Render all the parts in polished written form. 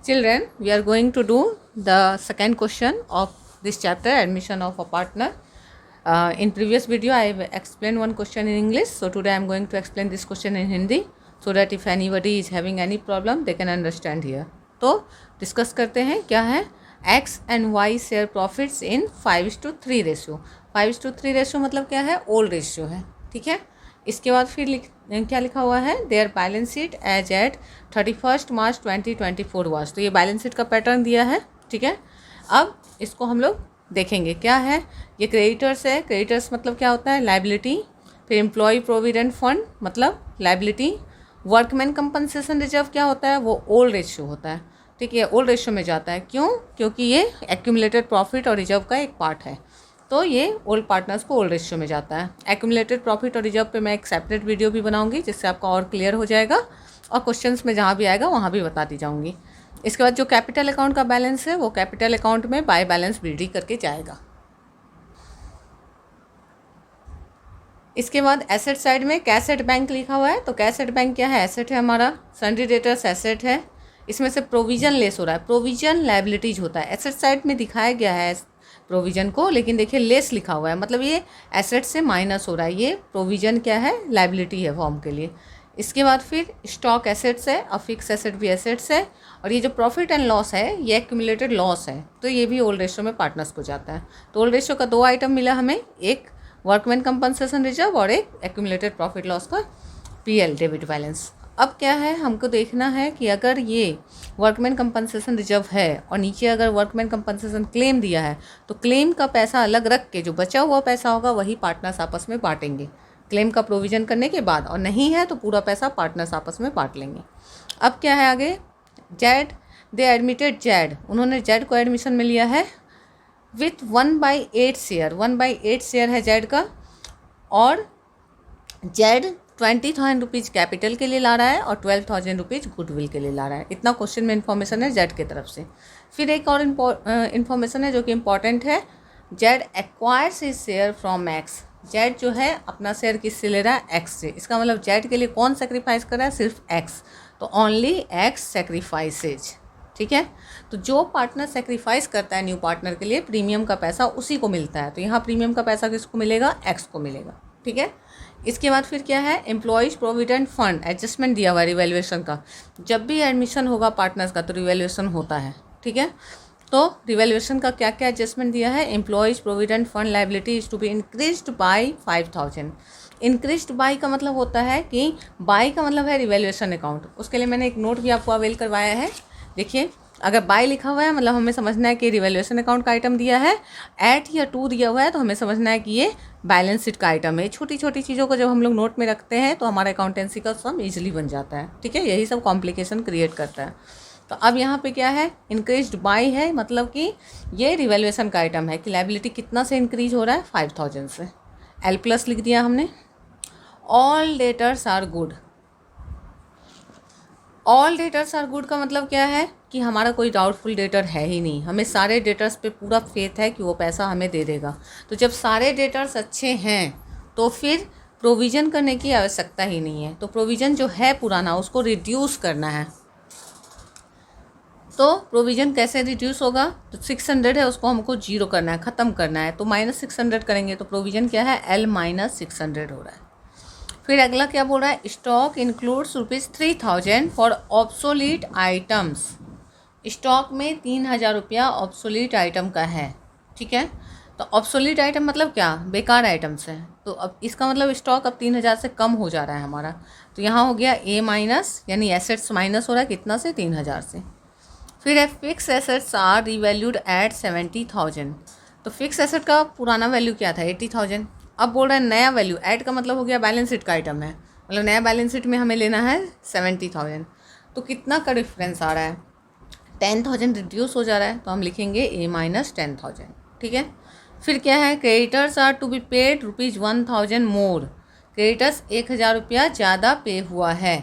Children, we are going to do the second question of this chapter, admission of a partner. In previous video, I have explained one question in English. So today I am going to explain this question in Hindi, so that if anybody is having any problem, they can understand here. तो discuss करते हैं क्या है X and Y share profits in 5:3 ratio. 5:3 ratio मतलब क्या है, old ratio है. ठीक है. इसके बाद फिर क्या लिखा हुआ है, their balance sheet as at 31 March 2024 was. तो ये बैलेंस शीट का पैटर्न दिया है. ठीक है. अब इसको हम लोग देखेंगे क्या है. ये क्रेडिटर्स है. क्रेडिटर्स मतलब क्या होता है, लाइबिलिटी. फिर एम्प्लॉय प्रोविडेंट फंड मतलब लाइबिलिटी. वर्कमैन कंपनसेशन रिजर्व क्या होता है, वो ओल्ड रेशियो होता है. ठीक है, ओल्ड रेशियो में जाता है. क्यों? क्योंकि ये एक्यूमुलेटेड प्रॉफिट और रिजर्व का एक पार्ट है. तो ये ओल्ड पार्टनर्स को ओल्ड रेशियो में जाता है. एक्यूमुलेटेड प्रॉफिट और रिजर्व पे मैं एक सेपरेट वीडियो भी बनाऊंगी, जिससे आपका और क्लियर हो जाएगा. और क्वेश्चंस में जहाँ भी आएगा वहाँ भी बताती जाऊँगी. इसके बाद जो कैपिटल अकाउंट का बैलेंस है, वो कैपिटल अकाउंट में बाय बैलेंस बीडी करके जाएगा. इसके बाद एसेट साइड में कैसेट बैंक लिखा हुआ है. तो कैसेट बैंक क्या है, एसेट है हमारा. सन्ड्री डेटर्स एसेट है. इसमें से प्रोविजन लेस हो रहा है. प्रोविजन लाइबिलिटीज होता है. एसेट साइड में दिखाया गया है प्रोविजन को, लेकिन देखिए लेस लिखा हुआ है, मतलब ये एसेट से माइनस हो रहा है. ये प्रोविजन क्या है, लाइबिलिटी है फॉर्म के लिए. इसके बाद फिर स्टॉक एसेट्स है और फिक्स एसेट भी एसेट्स है. और ये जो प्रॉफिट एंड लॉस है, ये एक्यूमुलेटेड लॉस है. तो ये भी ओल्ड रेशियो में पार्टनर्स को जाता है. तो ओल्ड रेशियो का दो आइटम मिला हमें, एक वर्कमैन कंपनसेशन रिजर्व और एक एक्यूमुलेटेड प्रॉफिट लॉस का पीएल डेबिट बैलेंस. अब क्या है, हमको देखना है कि अगर ये वर्कमैन कंपनसेशन रिजर्व है और नीचे अगर वर्कमैन कंपनसेशन क्लेम दिया है, तो क्लेम का पैसा अलग रख के जो बचा हुआ पैसा होगा वही पार्टनर्स आपस में बांटेंगे क्लेम का प्रोविज़न करने के बाद. और नहीं है तो पूरा पैसा पार्टनर्स आपस में बांट लेंगे. अब क्या है आगे, जेड दे एडमिटेड जेड. उन्होंने जेड को एडमिशन में लिया है विथ 1/8 शेयर. 1/8 शेयर है जेड का. और जेड 20,000 रुपीज़ कैपिटल के लिए ला रहा है और 12,000 रुपीज़ गुडविल के लिए ला रहा है. इतना क्वेश्चन में इन्फॉर्मेशन है जेड की तरफ से. फिर एक और इन्फॉर्मेशन है जो कि इम्पॉर्टेंट है. Z acquires his share from x. Z जो है अपना शेयर किससे ले रहा है, एक्स से. इसका मतलब जेड के लिए कौन सेक्रीफाइस कर रहा है, सिर्फ एक्स. तो ओनली एक्स सेक्रीफाइसेज. ठीक है. तो जो पार्टनर सेक्रीफाइस करता है न्यू पार्टनर के लिए, प्रीमियम का पैसा उसी को मिलता है. तो यहाँ प्रीमियम का पैसा किसको मिलेगा, एक्स को मिलेगा. ठीक है. इसके बाद फिर क्या है, एम्प्लॉयज प्रोविडेंट फंड एडजस्टमेंट दिया हुआ है रिवैल्यूएशन का. जब भी एडमिशन होगा पार्टनर्स का तो रिवैल्यूएशन होता है. ठीक है. तो रिवैल्यूएशन का क्या क्या एडजस्टमेंट दिया है, employees provident fund liability is to be increased by 5,000. Increased by का मतलब होता है कि बाय का मतलब है रिवैल्यूएशन अकाउंट. उसके लिए मैंने एक नोट भी आपको अवेल करवाया है. देखिए, अगर बाय लिखा हुआ है मतलब हमें समझना है कि रिवैल्यूएशन अकाउंट का आइटम दिया है. एट या टू दिया हुआ है तो हमें समझना है कि ये बैलेंस शीट का आइटम है. छोटी छोटी चीज़ों को जब हम लोग नोट में रखते हैं तो हमारा अकाउंटेंसी का सम इजीली बन जाता है. ठीक है. यही सब कॉम्प्लिकेशन क्रिएट करता है. तो अब यहाँ पे क्या है, इंक्रीज्ड बाय है, मतलब कि ये रिवैल्यूएशन का आइटम है कि लाइबिलिटी कितना से इंक्रीज हो रहा है, 5,000 से. एल प्लस लिख दिया हमने. All debtors are good. All debtors are good का मतलब क्या है कि हमारा कोई डाउटफुल डेटर है ही नहीं. हमें सारे डेटर्स पे पूरा फेथ है कि वो पैसा हमें दे देगा. तो जब सारे डेटर्स अच्छे हैं तो फिर प्रोविज़न करने की आवश्यकता ही नहीं है. तो प्रोविज़न जो है पुराना उसको रिड्यूस करना है. तो प्रोविज़न कैसे रिड्यूस होगा, तो 600 है उसको हमको जीरो करना है, ख़त्म करना है. तो -600 करेंगे तो प्रोविज़न क्या है, L-600 हो रहा है. फिर अगला क्या बोल रहा है, stock includes ₹3,000 for obsolete items. Stock में 3,000 रुपया ऑब्सोलीट आइटम का है. ठीक है. तो ऑब्सोलीट आइटम मतलब क्या, बेकार आइटम्स हैं. तो अब इसका मतलब स्टॉक अब 3,000 से कम हो जा रहा है हमारा. तो यहाँ हो गया A माइनस, यानी एसेट्स माइनस हो रहा है कितना से, 3,000 से. फिर fixed assets are revalued at 70,000. तो फिक्स एसेट का पुराना वैल्यू क्या था, 80,000. अब बोल रहा है नया वैल्यू. ऐड का मतलब हो गया बैलेंस शीट का आइटम है, मतलब नया बैलेंस शीट में हमें लेना है 70,000. तो कितना का डिफरेंस आ रहा है, 10,000 रिड्यूस हो जा रहा है. तो हम लिखेंगे A-10,000. ठीक है. फिर क्या है, creditors are to be paid ₹1,000 more. Creditors 1,000 रुपया ज़्यादा पे हुआ है.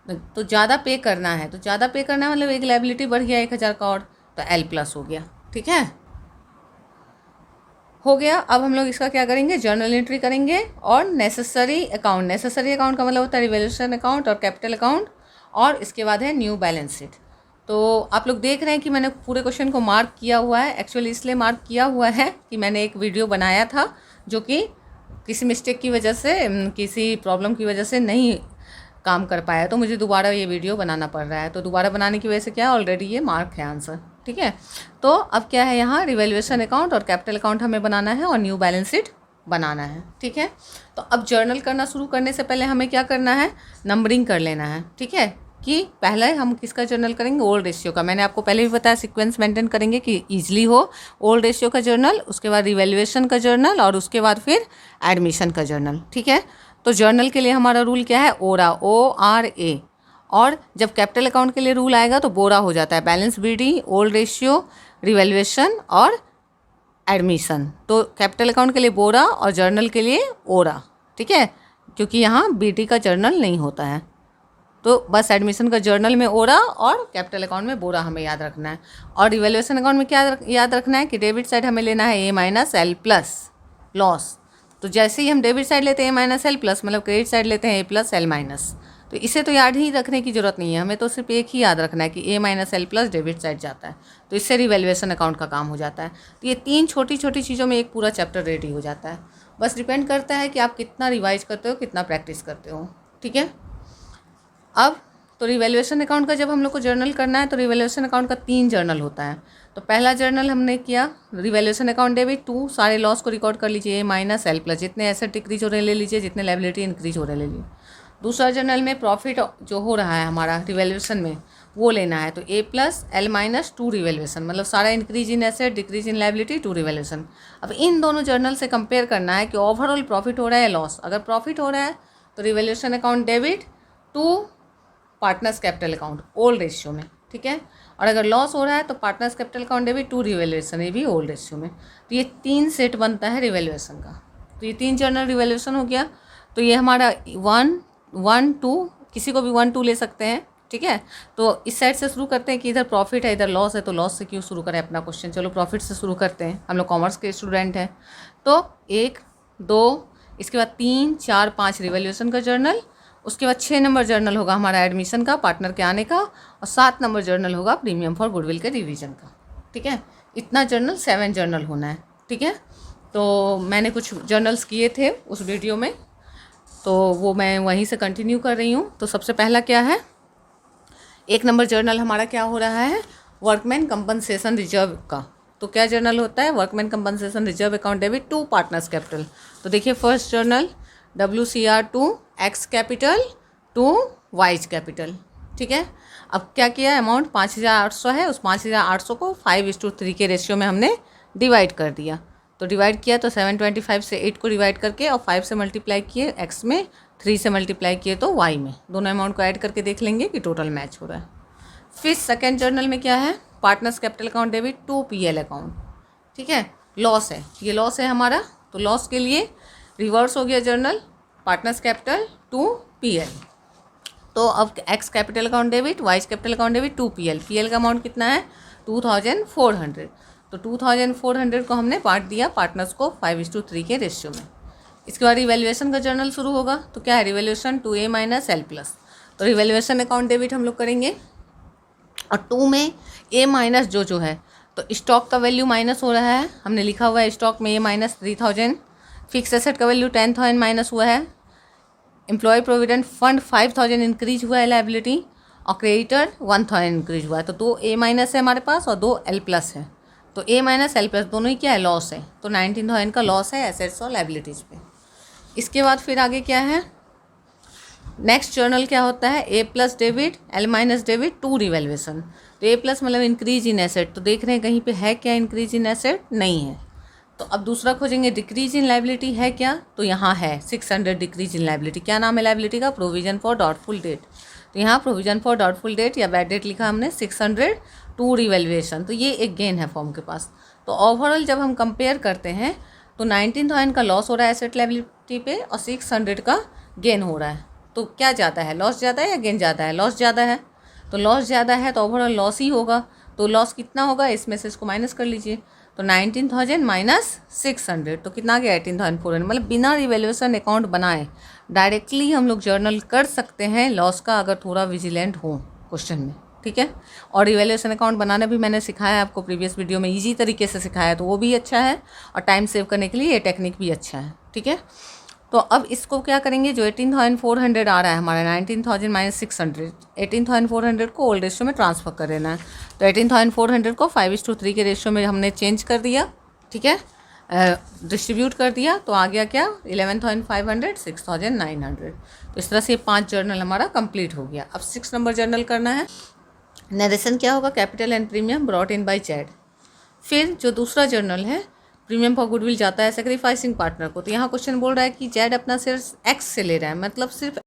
तो ज़्यादा पे करना है, तो ज़्यादा पे करना है मतलब एक लाइबिलिटी बढ़ गया 1,000 का और. तो L प्लस हो गया. ठीक है, हो गया. अब हम लोग इसका क्या करेंगे, जर्नल एंट्री करेंगे और नेसेसरी अकाउंट. नेसेसरी अकाउंट का मतलब होता है रिवैल्यूएशन अकाउंट और कैपिटल अकाउंट. और इसके बाद है न्यू बैलेंस शीट. तो आप लोग देख रहे हैं कि मैंने पूरे क्वेश्चन को मार्क किया हुआ है। एक्चुअली इसलिए मार्क किया हुआ है कि मैंने एक वीडियो बनाया था जो कि किसी मिस्टेक की वजह से, किसी प्रॉब्लम की वजह से नहीं काम कर पाया, तो मुझे दोबारा ये वीडियो बनाना पड़ रहा है। तो दोबारा बनाने की वजह से क्या है, ऑलरेडी ये मार्क है आंसर, ठीक है। तो अब क्या है, यहाँ रिवैल्यूएशन अकाउंट और कैपिटल अकाउंट हमें बनाना है और न्यू बैलेंस शीट बनाना है, ठीक है। तो अब जर्नल करना शुरू करने से पहले हमें क्या करना है, नंबरिंग कर लेना है, ठीक है। कि पहले हम किसका जर्नल करेंगे, ओल्ड रेशियो का। मैंने आपको पहले भी बताया सीक्वेंस मेंटेन करेंगे कि ईजिली हो। ओल्ड रेशियो का जर्नल, उसके बाद रिवैल्यूएशन का जर्नल और उसके बाद फिर एडमिशन का जर्नल, ठीक है। तो जर्नल के लिए हमारा रूल क्या है, ओरा, ORA। और जब कैपिटल अकाउंट के लिए रूल आएगा तो बोरा हो जाता है, balance BD, old ratio, revaluation और एडमिशन। तो कैपिटल अकाउंट के लिए बोरा और जर्नल के लिए ओरा, ठीक है, क्योंकि यहाँ BD का जर्नल नहीं होता है। तो बस एडमिशन का जर्नल में ओरा और कैपिटल अकाउंट में बोरा हमें याद रखना है। और रिवैल्यूएशन अकाउंट में क्या याद रखना है कि डेबिट साइड हमें लेना है A-L+ लॉस। तो जैसे ही हम डेबिट साइड लेते हैं A-L+, मतलब क्रेडिट साइड लेते हैं A+L-। तो इसे तो याद ही रखने की ज़रूरत नहीं है, हमें तो सिर्फ एक ही याद रखना है कि A-L+ डेबिट साइड जाता है, तो इससे रिवैल्यूएशन अकाउंट का काम हो जाता है। तो ये 3 छोटी छोटी चीज़ों में एक पूरा चैप्टर रेडी हो जाता है। बस डिपेंड करता है कि आप कितना रिवाइज करते हो, कितना प्रैक्टिस करते हो, ठीक है। अब तो रिवैल्यूएशन अकाउंट का जब हम लोग को जर्नल करना है तो रिवैल्यूएशन अकाउंट का 3 जर्नल होता है। तो पहला जर्नल हमने किया रिवैल्यूएशन अकाउंट डेबिट 2, सारे लॉस को रिकॉर्ड कर लीजिए A-L+, जितने एसेट डिक्रीज हो रहे ले लीजिए, जितने लायबिलिटी इंक्रीज हो रहे ले लीजिए। दूसरा जर्नल में प्रॉफिट जो हो रहा है हमारा रिवैल्यूएशन में वो लेना है, तो A+L-2 रिवैल्यूएशन, मतलब सारा increase in asset, decrease in liability, 2 revaluation. अब इन दोनों जर्नल से कंपेयर करना है कि ओवरऑल प्रॉफिट हो रहा है या लॉस। अगर प्रॉफिट हो रहा है तो revaluation account debit 2 partners capital account old ratio में, ठीक है। और अगर लॉस हो रहा है तो partners capital account debit 2 revaluation, ये भी ओल्ड रेशियो में। तो ये 3 सेट बनता है रिवैल्यूएशन का। तो ये 3 जर्नल रिवैल्यूएशन हो गया। तो ये हमारा 1, 1, 2, किसी को भी 1, 2 ले सकते हैं, ठीक है। तो इस साइड से शुरू करते हैं कि इधर प्रॉफिट है इधर लॉस है, तो लॉस से क्यों शुरू करें अपना क्वेश्चन, चलो प्रॉफिट से शुरू करते हैं, हम लोग कॉमर्स के स्टूडेंट हैं। तो 1, 2, इसके बाद 3, 4, 5 रिवैल्यूएशन का जर्नल, उसके बाद 6 नंबर जर्नल होगा हमारा एडमिशन का, पार्टनर के आने का, और 7 नंबर जर्नल होगा प्रीमियम फॉर गुडविल के रिवीजन का, ठीक है। इतना जर्नल 7 जर्नल होना है, ठीक है। तो मैंने कुछ जर्नल्स किए थे उस वीडियो में, तो वो मैं वहीं से कंटिन्यू कर रही हूँ। तो सबसे पहला क्या है, 1 नंबर जर्नल हमारा क्या हो रहा है, वर्कमैन कंपनसेशन रिजर्व का। तो क्या जर्नल होता है, workman compensation reserve account debit 2 partners capital. तो देखिए first journal WCR2 X capital 2 Y capital, ठीक है। अब क्या किया, अमाउंट 5800 है, उस 5800 को 5:3 के रेशियो में हमने डिवाइड कर दिया। तो डिवाइड किया तो 725 से 8 को डिवाइड करके और 5 से मल्टीप्लाई किए X में, 3 से मल्टीप्लाई किए तो Y में, दोनों अमाउंट को ऐड करके देख लेंगे कि टोटल मैच हो रहा है। फिर सेकेंड जर्नल में क्या है, partners capital account debit 2 PL account, ठीक है। लॉस है, ये लॉस है हमारा, तो लॉस के लिए रिवर्स हो गया जर्नल, पार्टनर्स कैपिटल 2 PL। तो अब X capital account debit, Y capital account debit 2 PL, PL का अमाउंट कितना है 2400। तो 2400 को हमने बांट दिया पार्टनर्स को 5:3 के रेशियो में। इसके बाद रिवैल्यूएशन का जर्नल शुरू होगा, तो क्या है रिवैल्यूएशन 2A-L+। तो रिवैल्यूएशन अकाउंट डेबिट हम लोग करेंगे, और 2 में A- जो है, तो स्टॉक का वैल्यू माइनस हो रहा है, हमने लिखा हुआ है स्टॉक में A-3000, फिक्स एसेट का वैल्यू 10,000 माइनस हुआ है, एम्प्लॉय प्रोविडेंट फंड 5,000 इंक्रीज हुआ है लायबिलिटी, और क्रेडिटर 1,000 इंक्रीज हुआ है। तो 2 A- है हमारे पास और 2 L+ है। तो A-L+ दोनों ही क्या है, लॉस है। तो 19,000 का लॉस है एसेट्स और लायबिलिटीज़ पे। इसके बाद फिर आगे क्या है, नेक्स्ट जर्नल क्या होता है, A+ debit, L- debit 2 revaluation. तो A+ मतलब इंक्रीज इन एसेट, तो देख रहे हैं कहीं पे है क्या इंक्रीज इन एसेट, नहीं है। तो अब दूसरा खोजेंगे डिक्रीज इन लायबिलिटी है क्या, तो यहाँ है 600 डिक्रीज इन लायबिलिटी। क्या नाम है लायबिलिटी का, प्रोविजन फॉर डाउटफुल डेट। तो यहाँ प्रोविजन फॉर डाउटफुल डेट या बैड डेट लिखा हमने 600 2 रिवैल्यूएशन। तो ये एक गेन है फॉर्म के पास। तो ओवरऑल जब हम कंपेयर करते हैं तो 19,000 का लॉस हो रहा है एसेट लायबिलिटी पे और 600 का गेन हो रहा है। तो क्या ज़्यादा है, लॉस ज़्यादा है या गेन ज़्यादा है, लॉस ज़्यादा है। तो लॉस ज़्यादा है तो ओवरऑल लॉस ही होगा। तो लॉस कितना होगा, इसमें से इसको माइनस कर लीजिए। तो 19,000 माइनस 600 तो कितना आ गया 18,400। मतलब बिना रिवैल्यूएशन अकाउंट बनाए डायरेक्टली हम लोग जर्नल कर सकते हैं लॉस का, अगर थोड़ा विजिलेंट हो क्वेश्चन में, ठीक है। और इवैल्यूएशन अकाउंट बनाना भी मैंने सिखाया है आपको प्रीवियस वीडियो में, ईजी तरीके से सिखाया है, तो वो भी अच्छा है और टाइम सेव करने के लिए ये टेक्निक भी अच्छा है, ठीक है। तो अब इसको क्या करेंगे, जो 18,400 आ रहा है हमारा, 19,000 माइनस 600, 18,400 को ओल्ड रेशियो में ट्रांसफर कर देना है। तो 18,400 को 5:3 के रेशियो में हमने चेंज कर दिया, ठीक है, डिस्ट्रीब्यूट कर दिया। तो आ गया क्या, 11,500, 6,900। तो इस तरह से 5 जर्नल हमारा कंप्लीट हो गया। अब 6 नंबर जर्नल करना है। नरेशन क्या होगा, capital and premium brought in by Chad. फिर जो दूसरा जर्नल है, प्रीमियम फॉर गुडविल जाता है सेक्रीफाइसिंग पार्टनर को। तो यहाँ क्वेश्चन बोल रहा है कि जैड अपना सिर्फ एक्स से ले रहा है, मतलब सिर्फ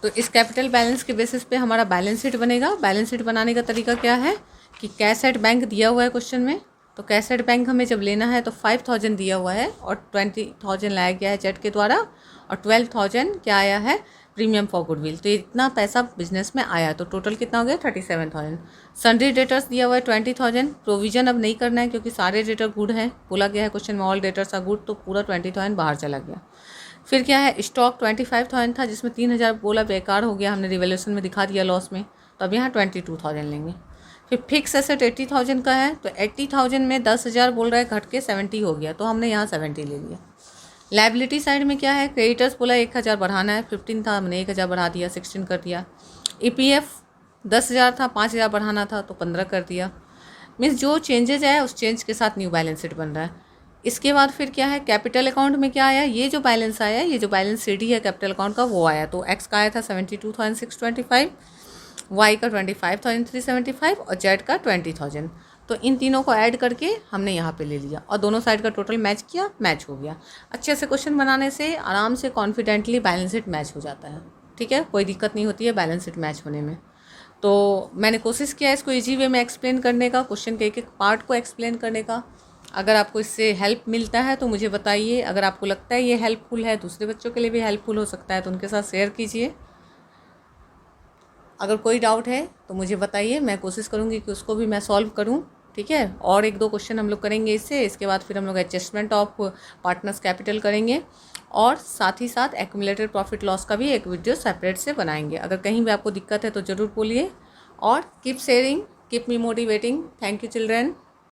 तो इस कैपिटल बैलेंस के बेसिस पे हमारा बैलेंस शीट बनेगा। बैलेंस शीट बनाने का तरीका क्या है कि कैश एट बैंक दिया हुआ है क्वेश्चन में, तो कैश एट बैंक हमें जब लेना है तो 5,000 दिया हुआ है और 20,000 लाया गया है जेट के द्वारा और 12,000 क्या आया है प्रीमियम फॉर गुडविल। तो इतना पैसा बिजनेस में आया, तो टोटल कितना हो गया 37,000। सन्ड्री डेटर्स दिया हुआ है 20,000। प्रोविजन अब नहीं करना है क्योंकि सारे डेटर गुड है, बोला गया है क्वेश्चन में ऑल डेटर्स आर गुड, तो पूरा 20,000 बाहर चला गया। फिर क्या है, स्टॉक 25,000 था जिसमें 3,000 बोला बेकार हो गया, हमने रिवैल्यूएशन में दिखा दिया लॉस में, तो अब यहाँ 22,000 लेंगे। फिर फिक्स एसेट 80,000 का है, तो 80,000 में 10,000 बोल रहा है घट के 70 हो गया, तो हमने यहाँ 70 ले लिया। लाइबिलिटी साइड में क्या है, क्रेडिटर्स बोला 1,000 बढ़ाना है, 15 था हमने 1,000 बढ़ा दिया, 16 कर दिया। EPF 10,000 था, 5,000 बढ़ाना था तो 15 कर दिया। मीन्स जो चेंजेज है उस चेंज के साथ न्यू बैलेंस शीट बन रहा है। इसके बाद फिर क्या है, कैपिटल अकाउंट में क्या आया, ये जो बैलेंस आया, ये जो बैलेंस CD है कैपिटल अकाउंट का वो आया। तो एक्स का आया था 72,625, वाई का 25,375 और जेड का 20,000। तो इन तीनों को ऐड करके हमने यहाँ पे ले लिया और दोनों साइड का टोटल मैच किया, मैच हो गया। अच्छे से क्वेश्चन बनाने से आराम से कॉन्फिडेंटली बैलेंस शीट मैच हो जाता है, ठीक है, कोई दिक्कत नहीं होती है बैलेंस शीट मैच होने में। तो मैंने कोशिश किया इसको ईजी वे में एक्सप्लेन करने का, क्वेश्चन के एक एक पार्ट को एक्सप्लेन करने का। अगर आपको इससे हेल्प मिलता है तो मुझे बताइए, अगर आपको लगता है ये हेल्पफुल है, दूसरे बच्चों के लिए भी हेल्पफुल हो सकता है, तो उनके साथ शेयर कीजिए। अगर कोई डाउट है तो मुझे बताइए, मैं कोशिश करूँगी कि उसको भी मैं सॉल्व करूँ, ठीक है। और 1-2 क्वेश्चन हम लोग करेंगे इससे, इसके बाद फिर हम लोग एडजस्टमेंट ऑफ पार्टनर्स कैपिटल करेंगे और साथ ही साथ एक्यूमुलेटेड प्रॉफिट लॉस का भी एक वीडियो सेपरेट से बनाएंगे। अगर कहीं भी आपको दिक्कत है तो ज़रूर बोलिए और keep sharing, keep me motivating. Thank you children.